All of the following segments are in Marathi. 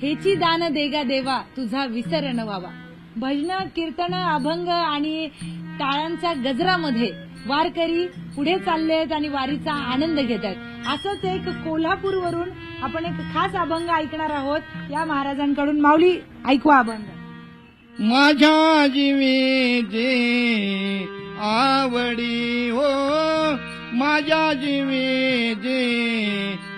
हेची दान देगा देवा तुझा विसर न व्हावा. भजन कीर्तन अभंग आणि टाळ्यांच्या गजरामध्ये वारकरी पुढे चाललेत आणि वारीचा आनंद घेत आहेत. असंच एक कोल्हापूरवरून आपण एक खास अभंग ऐकणार आहोत या महाराजांकडून. माऊली ऐकवा अभंग. माझ्या जीवेचे आवडी हो, माझ्या जीवेचे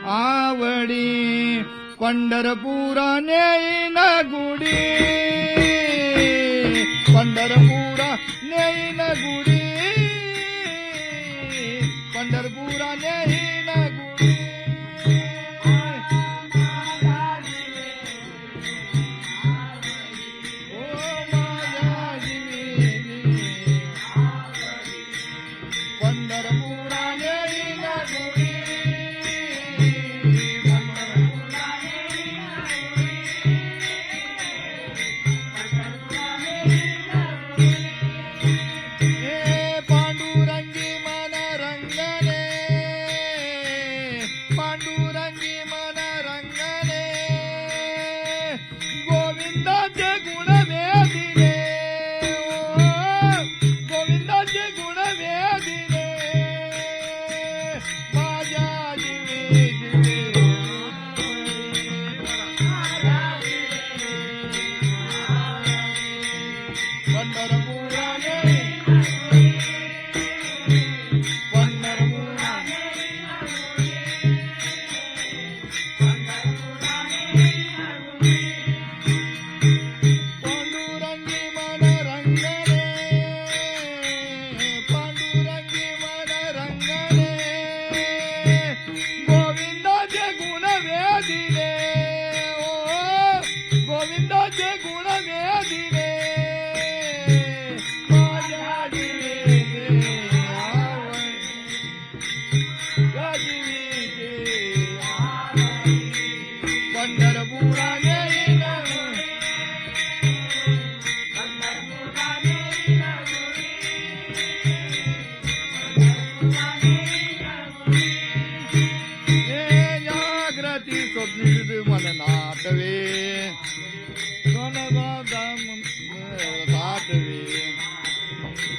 आवडी, पंढरपुरा नेईन गुडी, पंढरपुरा नेईन गुडी, पंढरपुरा नेईन गुडी.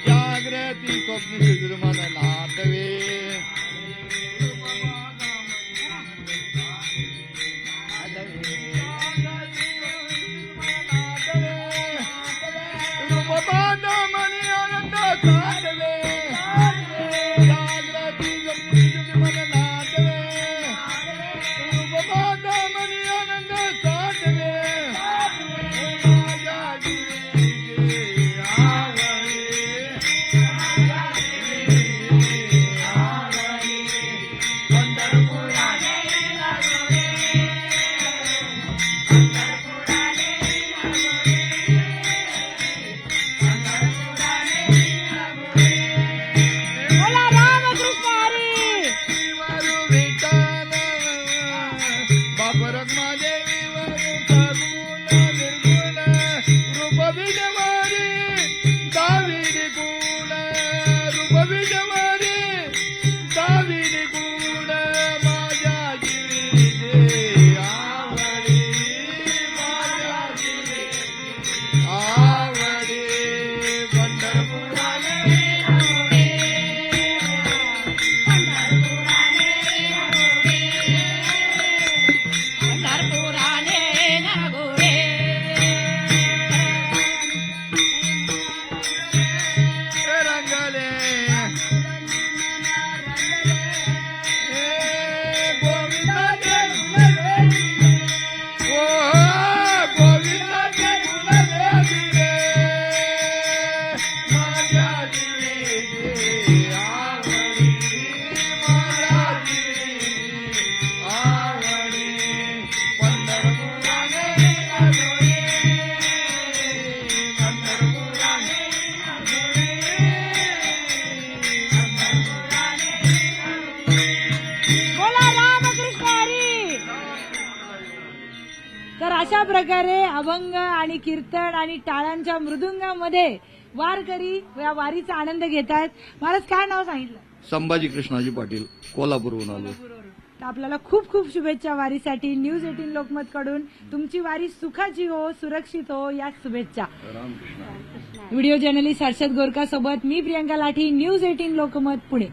जागृती स्वप्न मन नाटवे, तर अशा प्रकारे अभंग आणि कीर्तन आणि टाळ्यांच्या मृदुंगामध्ये वारकरी या वारीचा आनंद घेत आहेत. महाराज काय नाव सांगितलं? संभाजी कृष्णाजी पाटील, कोल्हापूरहून आलो. तर आपल्याला खूप खूप शुभेच्छा वारीसाठी. न्यूज 18 लोकमत कडून तुमची वारी सुखाची हो, सुरक्षित हो, या शुभेच्छा. व्हिडिओ जर्नलिस्ट हर्षद गोरका सोबत मी प्रियंका लाठी, न्यूज 18 लोकमत, पुणे.